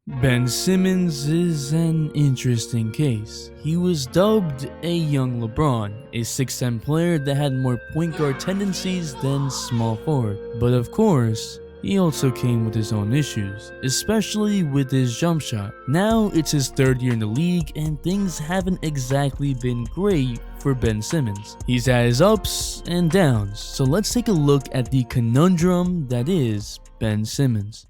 Ben Simmons is an interesting case. He was dubbed a young LeBron, a 6'10 player that had more point guard tendencies than small forward. But of course, he also came with his own issues, especially with his jump shot. Now it's his third year in the league and things haven't exactly been great for Ben Simmons. He's had his ups and downs, so let's take a look at the conundrum that is Ben Simmons.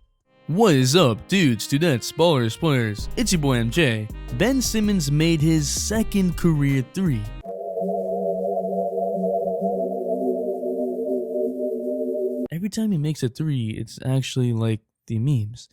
What is up, dudes, dudettes, ballers, players? It's your boy MJ. Ben Simmons made his second career three. Every time he makes a three, it's actually like the memes.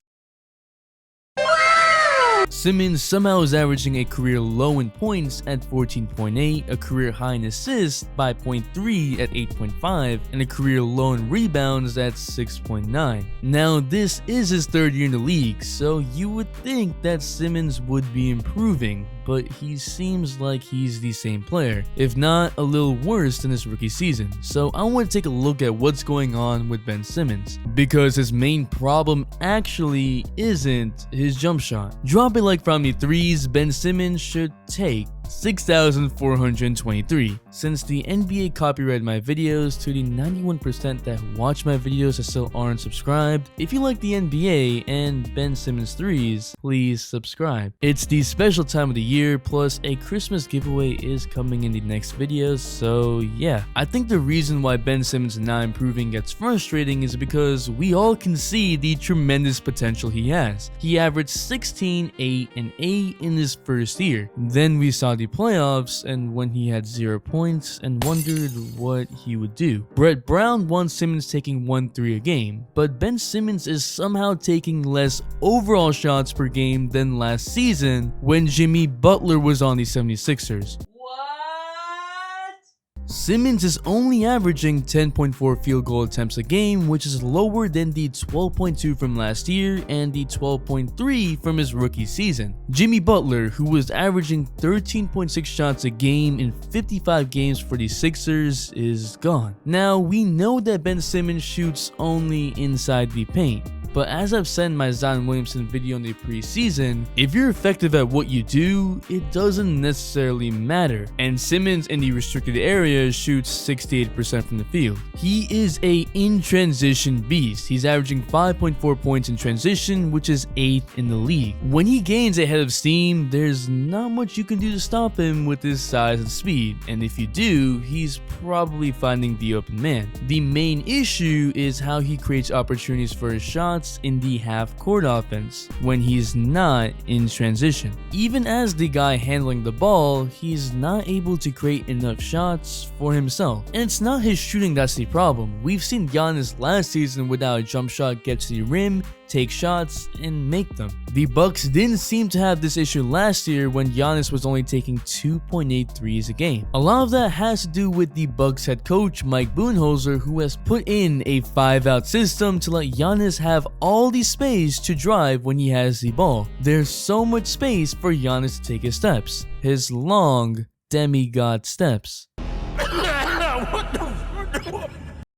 Simmons somehow is averaging a career low in points at 14.8, a career high in assists by 0.3 at 8.5, and a career low in rebounds at 6.9. Now this is his third year in the league, so you would think that Simmons would be improving, but he seems like he's the same player, if not a little worse than his rookie season. So I want to take a look at what's going on with Ben Simmons, because his main problem actually isn't his jump shot. Drop it like from the threes, Ben Simmons should take 6,423. Since the NBA copyrighted my videos to the 91% that watch my videos that still aren't subscribed, if you like the NBA and Ben Simmons threes, please subscribe. It's the special time of the year, plus a Christmas giveaway is coming in the next videos, so yeah. I think the reason why Ben Simmons not improving gets frustrating is because we all can see the tremendous potential he has. He averaged 16, 8, and 8 in his first year. Then we saw the playoffs and when he had 0 points and wondered what he would do. Brett Brown wants Simmons taking 1-3 a game, but Ben Simmons is somehow taking less overall shots per game than last season when Jimmy Butler was on the 76ers. Simmons is only averaging 10.4 field goal attempts a game, which is lower than the 12.2 from last year and the 12.3 from his rookie season. Jimmy Butler, who was averaging 13.6 shots a game in 55 games for the Sixers, is gone. Now, we know that Ben Simmons shoots only inside the paint, but as I've said in my Zion Williamson video in the preseason, if you're effective at what you do, it doesn't necessarily matter. And Simmons in the restricted area shoots 68% from the field. He is a in-transition beast. He's averaging 5.4 points in transition, which is 8th in the league. When he gains a head of steam, there's not much you can do to stop him with his size and speed. And if you do, he's probably finding the open man. The main issue is how he creates opportunities for his shots in the half-court offense when he's not in transition. Even as the guy handling the ball, he's not able to create enough shots for himself. And it's not his shooting that's the problem. We've seen Giannis last season without a jump shot get to the rim, take shots, and make them. The Bucks didn't seem to have this issue last year when Giannis was only taking 2.8 threes a game. A lot of that has to do with the Bucks head coach Mike Budenholzer, who has put in a 5-out system to let Giannis have all the space to drive when he has the ball. There's so much space for Giannis to take his steps, his long demigod steps.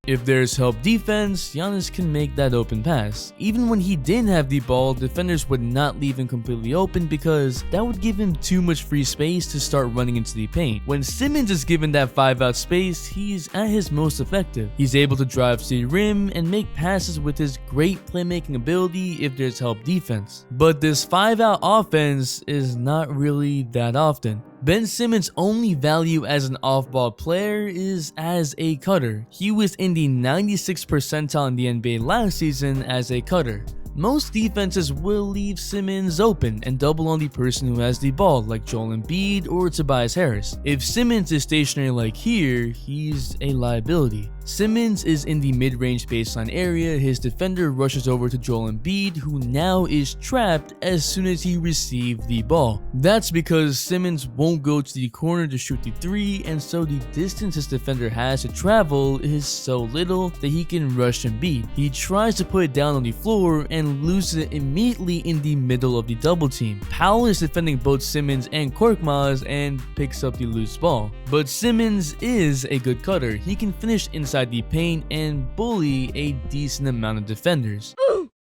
If there's help defense, Giannis can make that open pass. Even when he didn't have the ball, defenders would not leave him completely open because that would give him too much free space to start running into the paint. When Simmons is given that 5-out space, he's at his most effective. He's able to drive to the rim and make passes with his great playmaking ability if there's help defense. But this 5-out offense is not really that often. Ben Simmons' only value as an off-ball player is as a cutter. He was in the 96th percentile in the NBA last season as a cutter. Most defenses will leave Simmons open and double on the person who has the ball, like Joel Embiid or Tobias Harris. If Simmons is stationary like here, he's a liability. Simmons is in the mid-range baseline area. His defender rushes over to Joel Embiid, who now is trapped as soon as he received the ball. That's because Simmons won't go to the corner to shoot the three, and so the distance his defender has to travel is so little that he can rush Embiid. He tries to put it down on the floor and loses it immediately in the middle of the double team. Powell is defending both Simmons and Korkmaz and picks up the loose ball. But Simmons is a good cutter. He can finish inside the paint and bully a decent amount of defenders.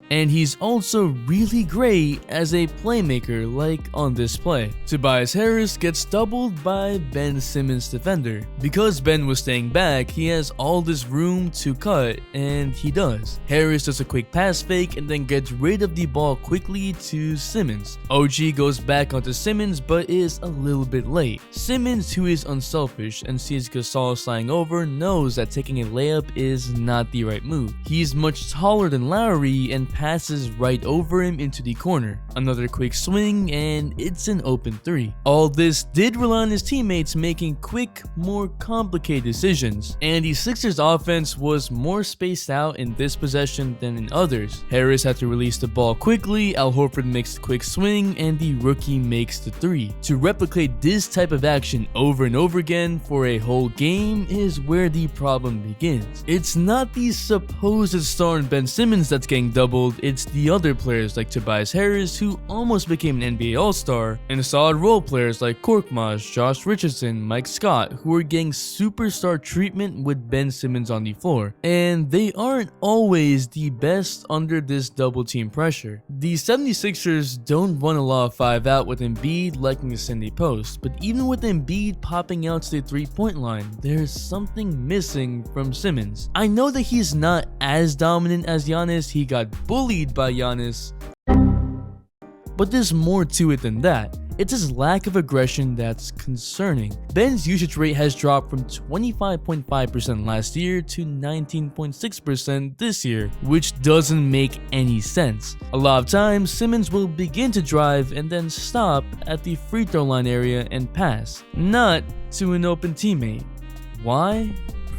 and he's also really great as a playmaker like on this play. Tobias Harris gets doubled by Ben Simmons' defender. Because Ben was staying back, he has all this room to cut, and he does. Harris does a quick pass fake and then gets rid of the ball quickly to Simmons. OG goes back onto Simmons but is a little bit late. Simmons, who is unselfish and sees Gasol sliding over, knows that taking a layup is not the right move. He's much taller than Lowry and passes right over him into the corner. Another quick swing and it's an open three. All this did rely on his teammates making quick, more complicated decisions, and the Sixers offense was more spaced out in this possession than in others. Harris had to release the ball quickly, Al Horford makes a quick swing, and the rookie makes the three. To replicate this type of action over and over again for a whole game is where the problem begins. It's not the supposed star in Ben Simmons that's getting doubled, it's the other players like Tobias Harris, who almost became an NBA All-Star, and solid role players like Korkmaz, Josh Richardson, Mike Scott, who are getting superstar treatment with Ben Simmons on the floor. And they aren't always the best under this double team pressure. The 76ers don't run a lot of 5 out with Embiid liking to send a post, but even with Embiid popping out to the 3-point line, there's something missing from Simmons. I know that he's not as dominant as Giannis, he got bullied by Giannis, but there's more to it than that. It's his lack of aggression that's concerning. Ben's usage rate has dropped from 25.5% last year to 19.6% this year, which doesn't make any sense. A lot of times, Simmons will begin to drive and then stop at the free throw line area and pass, not to an open teammate. Why?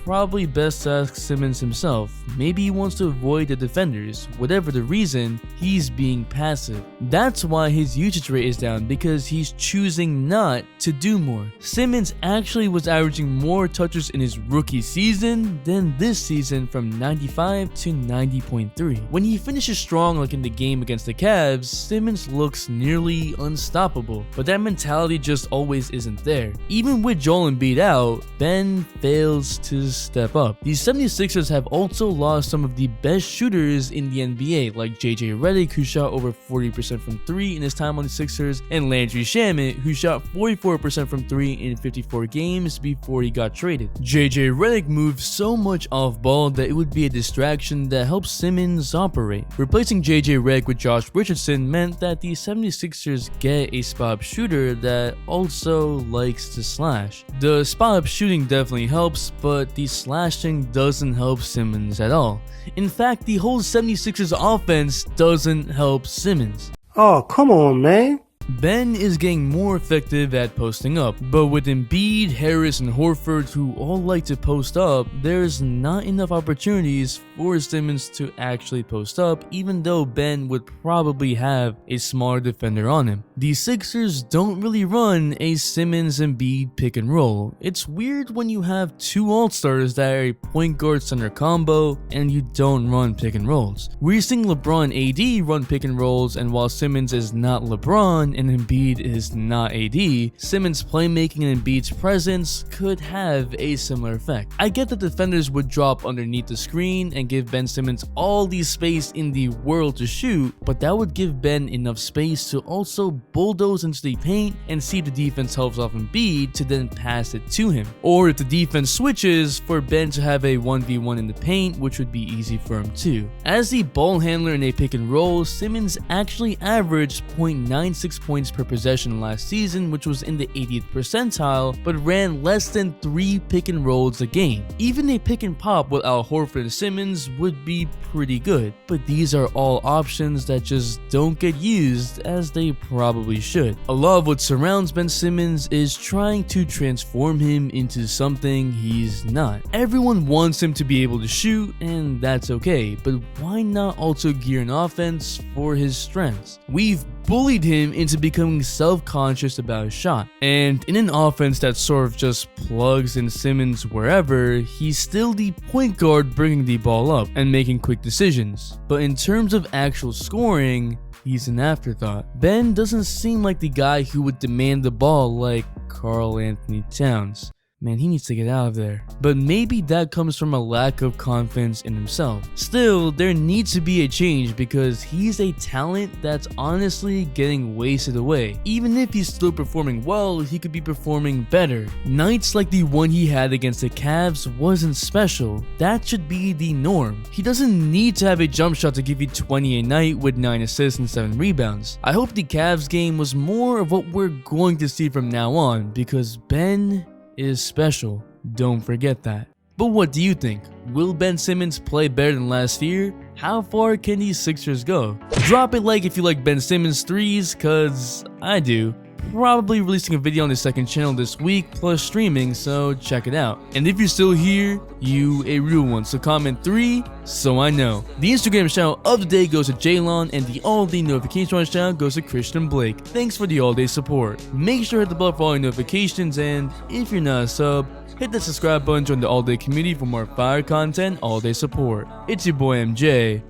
Probably best to ask Simmons himself. Maybe he wants to avoid the defenders. Whatever the reason, he's being passive. That's why his usage rate is down, because he's choosing not to do more. Simmons actually was averaging more touches in his rookie season than this season, from 95 to 90.3. When he finishes strong like in the game against the Cavs, Simmons looks nearly unstoppable, but that mentality just always isn't there. Even with Joel Embiid out, Ben fails to step up. The 76ers have also lost some of the best shooters in the NBA, like JJ Redick, who shot over 40% from 3 in his time on the Sixers, and Landry Shamet, who shot 44% from 3 in 54 games before he got traded. JJ Redick moves so much off ball that it would be a distraction that helps Simmons operate. Replacing JJ Redick with Josh Richardson meant that the 76ers get a spot-up shooter that also likes to slash. The spot-up shooting definitely helps, but the slashing doesn't help Simmons at all. In fact, the whole 76ers offense doesn't help Simmons. Oh, come on, man. Ben is getting more effective at posting up, but with Embiid, Harris, and Horford, who all like to post up, there's not enough opportunities for Simmons to actually post up, even though Ben would probably have a smaller defender on him. The Sixers don't really run a Simmons-Embiid pick and roll. It's weird when you have two All-Stars that are a point guard center combo and you don't run pick and rolls. We're seeing LeBron and AD run pick and rolls, and while Simmons is not LeBron and Embiid is not AD, Simmons' playmaking and Embiid's presence could have a similar effect. I get that defenders would drop underneath the screen and give Ben Simmons all the space in the world to shoot, but that would give Ben enough space to also bulldoze into the paint and see if the defense helps off Embiid to then pass it to him. Or if the defense switches, for Ben to have a 1v1 in the paint, which would be easy for him too. As the ball handler in a pick and roll, Simmons actually averaged 0.96 points per possession last season, which was in the 80th percentile, but ran less than 3 pick and rolls a game. Even a pick and pop with Al Horford and Simmons would be pretty good, but these are all options that just don't get used as they probably should. A lot of what surrounds Ben Simmons is trying to transform him into something he's not. Everyone wants him to be able to shoot, and that's okay, but why not also gear an offense for his strengths? We've bullied him into becoming self-conscious about his shot, and in an offense that sort of just plugs in Simmons wherever, he's still the point guard bringing the ball up and making quick decisions. But in terms of actual scoring, he's an afterthought. Ben doesn't seem like the guy who would demand the ball like Karl Anthony Towns. Man, he needs to get out of there. But maybe that comes from a lack of confidence in himself. Still, there needs to be a change because he's a talent that's honestly getting wasted away. Even if he's still performing well, he could be performing better. Nights like the one he had against the Cavs wasn't special. That should be the norm. He doesn't need to have a jump shot to give you 20 a night with 9 assists and 7 rebounds. I hope the Cavs game was more of what we're going to see from now on because Ben is special. Don't forget that. But what do you think? Will Ben Simmons play better than last year? How far can these Sixers go? Drop a like if you like Ben Simmons threes, cause I do. Probably releasing a video on the second channel this week plus streaming, so check it out. And if you're still here, you a real one, so comment 3 so I know. The Instagram shout out of the day goes to Jaylon, and the all day notification shout out goes to Christian Blake. Thanks for the all day support. Make sure to hit the bell for all your notifications, and if you're not a sub, hit the subscribe button, join the all day community for more fire content, all day support. It's your boy MJ.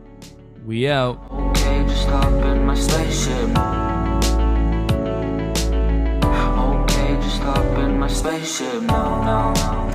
We out. Okay, just hop in my spaceship. Okay, just hop in my spaceship. No, no, no.